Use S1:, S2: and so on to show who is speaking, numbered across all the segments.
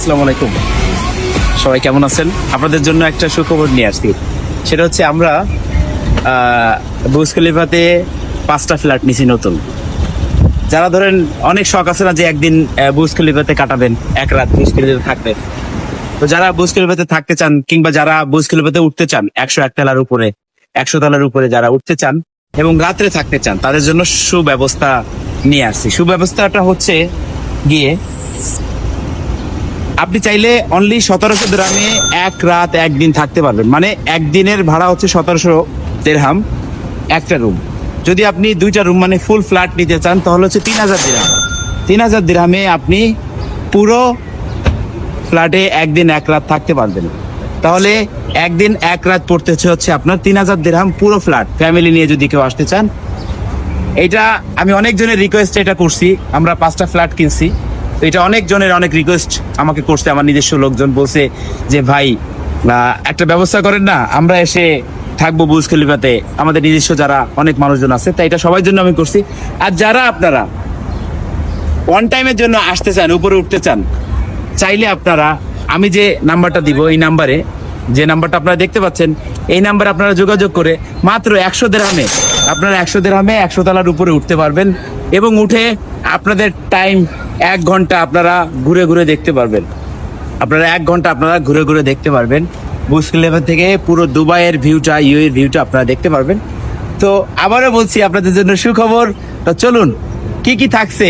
S1: আসসালামু আলাইকুম, সবাই কেমন আছেন? আপনাদের জন্য একটা সুখবর নিয়ে আসছি। সেটা হচ্ছে আমরা বুর্জ খলিফাতে 5টা ফ্ল্যাট নিছি নতুন। যারা ধরেন অনেক শখ আছে না যে একদিন বুর্জ খলিফাতে কাটাবেন, এক রাত বুর্জ খলিফাতে থাকবেন। তো যারা বুর্জ খলিফাতে থাকতে চান কিংবা যারা বুর্জ খলিফাতে উঠতে চান 101 তলার উপরে, 100 তলার উপরে যারা উঠতে চান এবং রাত্রে থাকতে চান, তাদের জন্য সুব্যবস্থা নিয়ে আসছি। সুব্যবস্থাটা হচ্ছে গিয়ে আপনি চাইলে অনলি 1700 দিরহামে এক রাত একদিন থাকতে পারবেন। মানে একদিনের ভাড়া হচ্ছে 1700 দিরহাম একটা রুম। যদি আপনি 2টা রুম মানে ফুল ফ্ল্যাট নিতে চান তাহলে হচ্ছে 3000 দিরহাম। 3000 দিরহামে আপনি পুরো ফ্ল্যাটে একদিন এক রাত থাকতে পারবেন। তাহলে একদিন এক রাত পড়তে হচ্ছে আপনার 3000 দিরহাম পুরো ফ্ল্যাট, ফ্যামিলি নিয়ে যদি কেউ আসতে চান। এটা আমি অনেকজনের রিকোয়েস্ট এটা করছি, আমরা 5টা ফ্ল্যাট কিনছি। এটা অনেকজনের অনেক রিকোয়েস্ট আমাকে করছে, আমার নিজস্ব লোকজন বলছে যে ভাই একটা ব্যবস্থা করেন না, আমরা এসে থাকবো বুর্জ খলিফাতে, আমাদের নিজস্ব যারা অনেক মানুষজন আছে। তাই এটা সবার জন্য আমি করছি। আর যারা আপনারা ওয়ান টাইমের জন্য আসতে চান, উপরে উঠতে চান, চাইলে আপনারা আমি যে নাম্বারটা দিব এই নাম্বারে, যে নাম্বারটা আপনারা দেখতে পাচ্ছেন, এই নাম্বারে আপনারা যোগাযোগ করে মাত্র 100 দিরহামে আপনারা 100 দিরহামে 100 তলার উপরে উঠতে পারবেন। এবং উঠে আপনাদের টাইম 1 ঘন্টা আপনারা ঘুরে ঘুরে দেখতে পারবেন। আপনারা 1 ঘন্টা আপনারা ঘুরে ঘুরে দেখতে পারবেন বুর্জ খলিফা থেকে পুরো দুবাইয়ের ভিউটা, ইউএর ভিউটা আপনারা দেখতে পারবেন। তো আবারও বলছি আপনাদের জন্য সুখবর। তো চলুন কি কি থাকছে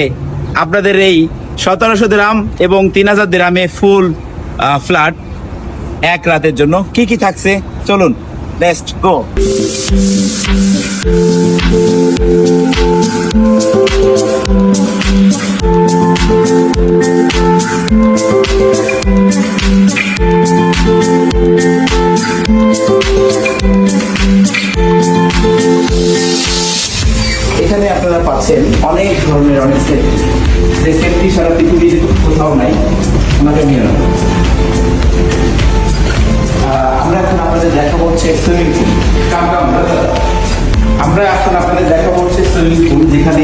S1: আপনাদের এই 1700 দিরহাম এবং 3000 দিরহামে ফুল ফ্ল্যাট এক রাতের জন্য কি কি থাকছে, চলুন লেটস গো। এখানে আপনারা পাচ্ছেন অনেক ধরনের অনেক সেফটি, যে সেফটি সারা পৃথিবীতে কোথাও নাই। আমাকে নিয়ে আমরা এখন আপনাদের দেখাবো হচ্ছে সুইমিং পুল। আমরা এখন আপনাদের দেখাবো হচ্ছে সুইমিং পুল, যেখানে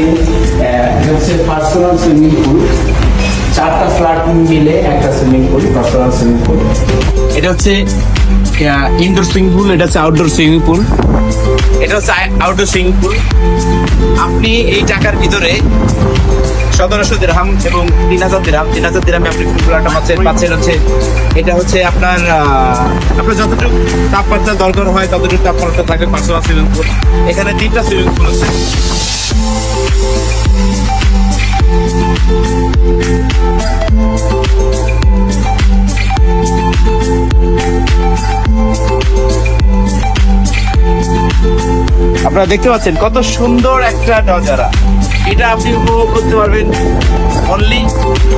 S1: হচ্ছে পার্সোনাল সুইমিং পুল। 4টা ফ্ল্যাট মিলে একটা swimming pool, personal swimming pool. এটা হচ্ছে ইনডোর সুইমিং পুল, এটা হচ্ছে আউটডোর সুইমিং পুল। এটা হচ্ছে আউটডোর সুইমিং পুল। আপনি এই টাকার ভিতরে 1700 দিরহাম এবং 3000 দিরহাম, 3000 দিরহামে আপনি ফুল ফ্ল্যাটটা পাচ্ছেন হচ্ছে এটা হচ্ছে আপনার যতটুকু তাপমাত্রা দরকার হয় ততটুকু তাপমাত্রা থাকে। পার্সোনাল সুইমিং পুল, এখানে 3টা সুইমিং পুল আছে। আপনারা দেখতে পাচ্ছেন কত সুন্দর একটা নজারা। এটা আপনি উপভোগ করতে পারবেন অনলি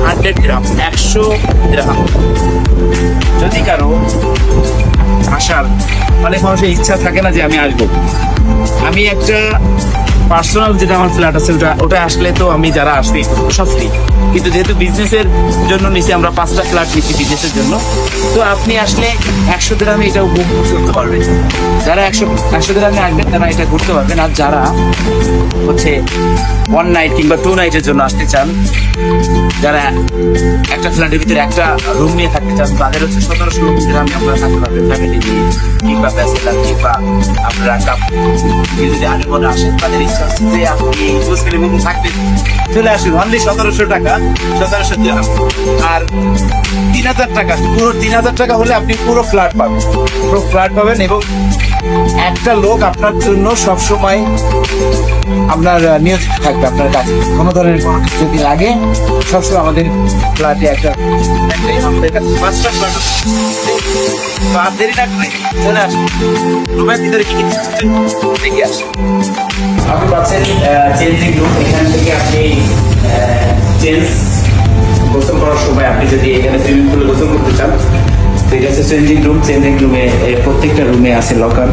S1: 100 দিরহাম, 100 দিরহাম। যদি কারো আসার অনেক মানুষের ইচ্ছা থাকে না যে আমি আসবো, আমি একটা পার্সোনাল যেটা আমার ফ্ল্যাট আছে ওটা আসলে তো আমি যারা আসবে সব ফ্রি। কিন্তু যেহেতু বিজনেসের জন্য নিছি, আমরা 5টা ফ্ল্যাট নিচ্ছি বিজনেসের জন্য। তো আপনি আসলে 100 দিরহামে এটা উপভোগ করতে পারবেন। যারা 100 দিরহামে আসবেন তারা এটা ঘুরতে পারবেন। আর যারা হচ্ছে 1 নাইট কিংবা 2 নাইটের জন্য আসতে চান, যারা একটা ফ্ল্যাটের ভিতরে একটা রুম নিয়ে থাকতে চান, তাদের হচ্ছে 1700 দিরহামে আপনারা থাকতে পারবেন ফ্যামিলি নিয়ে কিংবা ব্যাচেলার কিংবা আপনারা যদি আলিমনে আসেন, তাদের ইচ্ছা হচ্ছে যে আপনি বুর্জ খলিফাতে থাকবেন, চলে আসুন। অনলি 1700 টাকা, 1700 দিরহাম। আর 3000 টাকা, পুরো 3000 টাকা হলে আপনি পুরো ফ্ল্যাট পাবেন, পুরো ফ্ল্যাট পাবেন। এবং একটা লোক আপনার জন্য সবসময় আপনার নিয়োজিত থাকবে আপনার কাছে। কোনো ধরনের কোনো কিছু যদি লাগে সবসময় আমাদের ফ্ল্যাটে একটা আমাদের কাছে 5টা ফ্ল্যাট আছে। আর দেরি না করে চলে আসুন। রুমের ভিতরে কি দেখে আসুন। আপনি পাচ্ছেন চেঞ্জিং রুম। এখান থেকে আপনি গোসল করার সময় আপনি যদি এখানে সুইমিং পুলে গোসল করতে চান, তো এটা হচ্ছে চেঞ্জিং রুম। চেঞ্জিং রুমে প্রত্যেকটা রুমে আছে লকার,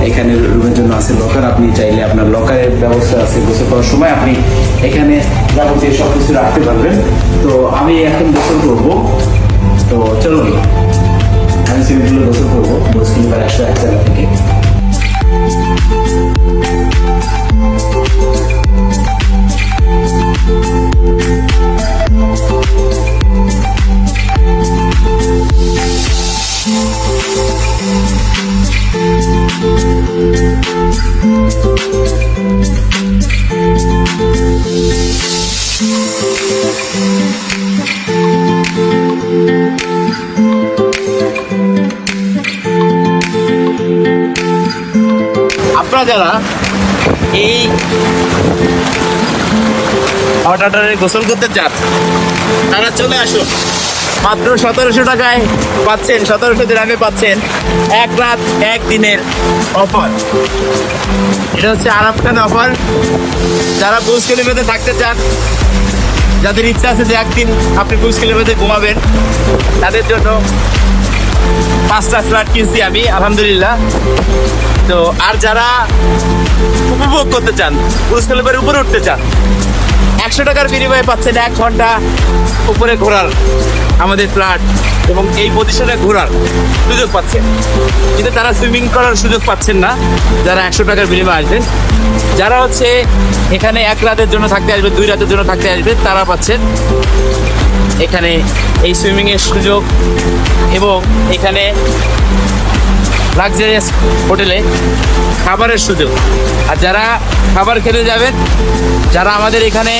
S1: এখানে রুমের জন্য আছে লকার। আপনি চাইলে আপনার লকারের ব্যবস্থা আছে, গোসল করার সময় আপনি এখানে যাবতীয় সব কিছু রাখতে পারবেন। তো আমি এখন গোসল করবো, তো চলুন আমি সুইমিং পুলে গোসল করবো বুর্জ খলিফার 101 তলা থেকে। আপনারা যারা এই হট ওয়াটারে গোসল করতে চান তারা চলে আসুন, মাত্র 1700 টাকায় পাচ্ছেন, 1700 দিরহামে পাচ্ছেন 1 রাত 1 দিনের অফার। এটা হচ্ছে আরাম খান অফার। যারা বুর্জ খলিফাতে থাকতে চান, যাদের ইচ্ছা আছে যে একদিন আপনি বুর্জ খলিফাতে ঘুমাবেন, তাদের জন্য 5টা ফ্ল্যাট কিনছি আমি, আলহামদুলিল্লাহ। তো আর যারা উপভোগ করতে চান, বুর্জ খলিফার উপরে উঠতে চান, 100 টাকার বিনিময়ে পাচ্ছেন 1 ঘন্টা উপরে ঘোরার আমাদের ফ্ল্যাট, এবং এই পজিশনে ঘোরার সুযোগ পাচ্ছেন। কিন্তু তারা সুইমিং করার সুযোগ পাচ্ছেন না যারা 100 টাকার বিনিময়ে আসবেন। যারা হচ্ছে এখানে 1 রাতের জন্য থাকতে আসবে, 2 রাতের জন্য থাকতে আসবে, তারা পাচ্ছেন এখানে এই সুইমিংয়ের সুযোগ এবং এখানে লাক্সারিয়াস হোটেলে খাবারের সুযোগ। আর যারা খাবার খেতে যাবেন, যারা আমাদের এখানে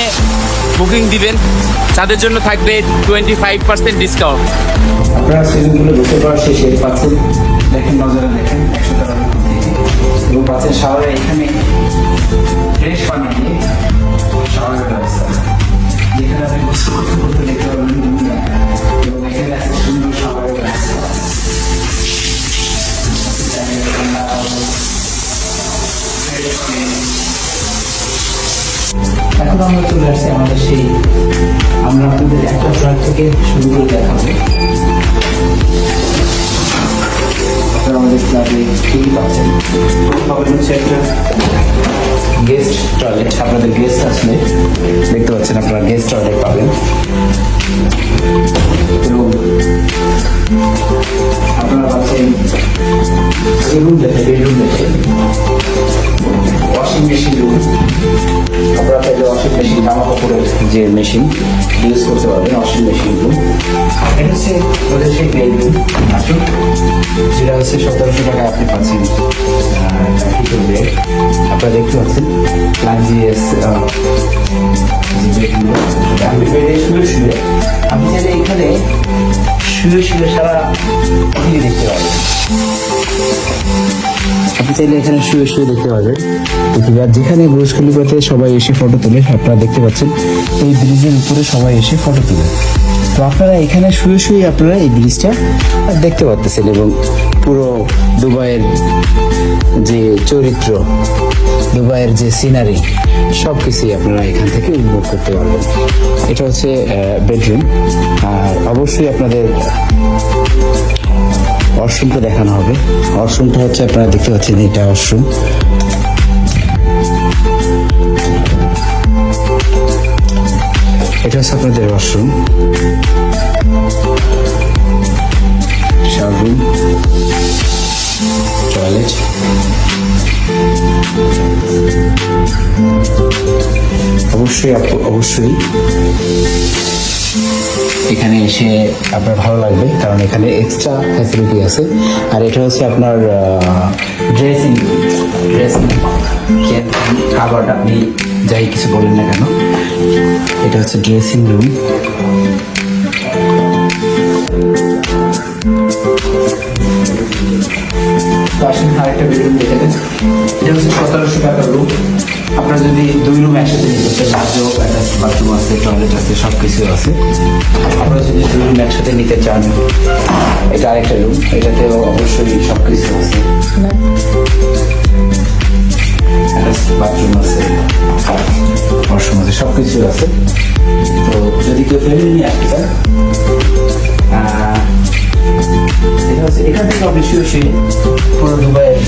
S1: বুকিং দিবেন, তাদের জন্য থাকবে 25% ডিসকাউন্ট।
S2: আপনারা সুইমিংগুলো ঢুকে পাওয়ার শেষে পাচ্ছেন, দেখেন নজরে দেখেন 100 টাকার এবং পাচ্ছেন শাওয়ারে এখানে ফ্রেশ পানি দিয়ে শাওয়ারের ব্যবস্থা, যেখানে আপনি গোসল করতে করতে দেখতে পারবেন এবং এখানে আছে সুন্দর শাওয়ারের ব্যবস্থা। এখন আমরা চলে আসছি আমাদের সেই, আমরা আপনাদের একটা ফ্ল্যাট থেকে শুরু করে দেখাবো। আপনারা আমাদের ফ্ল্যাটে ঠিকই পাচ্ছেন, পাবেন হচ্ছে একটা গেস্ট টয়লেট। আপনাদের গেস্ট আসলে দেখতে পাচ্ছেন আপনারা গেস্ট টয়লেট পাবেন, এবং আপনারা পাচ্ছেন রুম দেখে, বেডরুম দেখে, ওয়াশিং মেশিন রুম। আপনারা চাইলে ওয়াশিং মেশিন, জামা কাপড়ের যে মেশিন ইউজ করতে পারবেন, ওয়াশিং মেশিন রুম। এটা হচ্ছে ওদের সেই বেডরুম আসুন, যেটা হচ্ছে 1700 টাকায় আপনি পাচ্ছেন বেড। আপনারা দেখতে পাচ্ছেন লাক্সারিয়াস বেডগুলো। আপনি বেডে শুয়ে আপনি চাইলে এখানে শুয়ে শুয়ে সারা পৃথিবী দেখতে পাবেন। আপনি চাইলে এখানে শুয়ে শুয়ে দেখতে পাবেন পৃথিবী। আর যেখানে বুর্জ খলিফাতে সবাই এসে ফটো তোলে, আপনারা দেখতে পাচ্ছেন এই ব্রিজের উপরে সবাই এসে ফটো তোলে। তো আপনারা এখানে শুয়ে শুয়ে আপনারা এই ব্রিজটা দেখতে পাচ্ছেন, এবং পুরো দুবাইয়ের যে চরিত্র, দুবাইয়ের যে সিনারি, সব কিছুই আপনারা এখান থেকে উপভোগ করতে পারবেন। এটা হচ্ছে বেডরুম। আর অবশ্যই আপনাদের ওয়াশরুমটা দেখানো হবে। ওয়াশরুমটা হচ্ছে আপনারা দেখতে পাচ্ছেন, এটা ওয়াশরুম। এটা হচ্ছে আপনাদের ওয়াশরুম, শাওয়ার রুম, টয়লেট। অবশ্যই এখানে এসে আপনার ভালো লাগবে, কারণ এখানে এক্সট্রা ফ্যাসিলিটি আছে। আর এটা হচ্ছে আপনার ড্রেসিং খাবার, আপনি যাই কিছু বলেন না কেন, এটা হচ্ছে ড্রেসিং রুম। আসেন আরেকটা বেডরুম দেখে দেন। এটা হচ্ছে 1700 টাকার রুম। আপনার যদি 2 রুম একসাথে নিতে চান, বাথরুম আছে, টয়লেট আছে, সব কিছু আছে। আপনারা যদি 2 রুম একসাথে নিতে চান, এটা আরেকটা রুম, এটাতেও অবশ্যই সব কিছু আছে। বাথরুম আছে, ওয়াশরুম আছে, সব কিছু আছে। তো যদি কেউ ফ্যামিলি নিয়ে আসতে চান, এটা হচ্ছে এখান থেকে আপনি শুয়ে শুয়ে পুরো দুবাইয়ের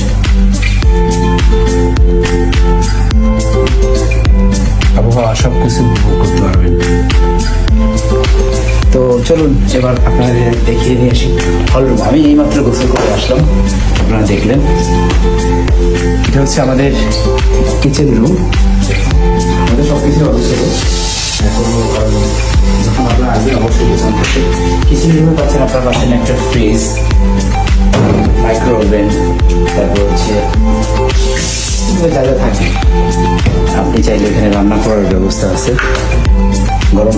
S2: আবহাওয়া সব কিছু উপভোগ করতে পারবেন। তো চলুন এবার আপনাদের দেখিয়ে নিয়ে আসি হলরুম। আমি এইমাত্র গোসল করে আসলাম, আপনারা দেখলেন। এটা হচ্ছে আমাদের কিচেন রুম। আমাদের সব কিছু অবশ্যই যখন আপনারা আসবেন অবশ্যই গোসল করতে। কিচেন রুমে পাচ্ছেন, আপনারা পাচ্ছেন একটা ফ্রিজ, মাইক্রো ওভেন, তারপর হচ্ছে জায়গা থাকে। আপনি চাইলে এখানে রান্না করার ব্যবস্থা আছে, গরম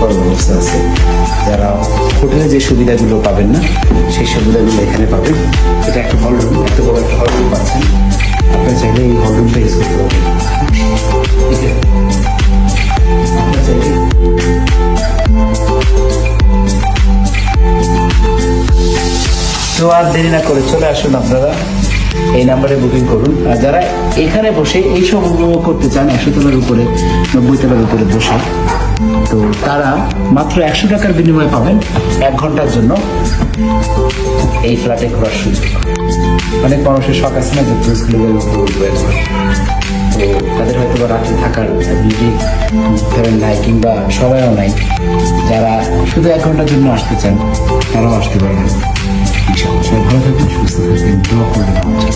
S2: করার ব্যবস্থা আছে। যারা হোটেলে যে সুবিধাগুলো পাবেন না সেই সুবিধাগুলো এখানে পাবেন। এটা একটা হল রুম, এত বড় একটা হল রুম পাচ্ছেন। আপনারা চাইলে এই হল রুমটা ইউজ করতে পারবেন। ঠিক আছে, আপনারা চাইলে তো আর দেরি না করে চলে আসুন, আপনারা এই নাম্বারে বুকিং করুন। আর যারা এখানে বসে এই সব উপভোগ করতে চান 100 তলার উপরে 90 তলার উপরে বসে, তো তারা মাত্র 100 টাকার বিনিময়ে পাবেন 1 ঘন্টার জন্য এই ফ্ল্যাটে ঘোরার সুযোগ। অনেক মানুষের শখ আছে না যে ব্রুজগুলো তো তাদের হয়তো বা রাত্রে থাকার অ্যাবিলিটি ধরেন নাই, কিংবা সময়ও নাই। যারা শুধু 1 ঘন্টার জন্য আসতে চান তারাও আসতে পারবেন। সবাই ভালো থাকবেন, সুস্থ থাকবেন, দোয়া করবেন আমার জন্য।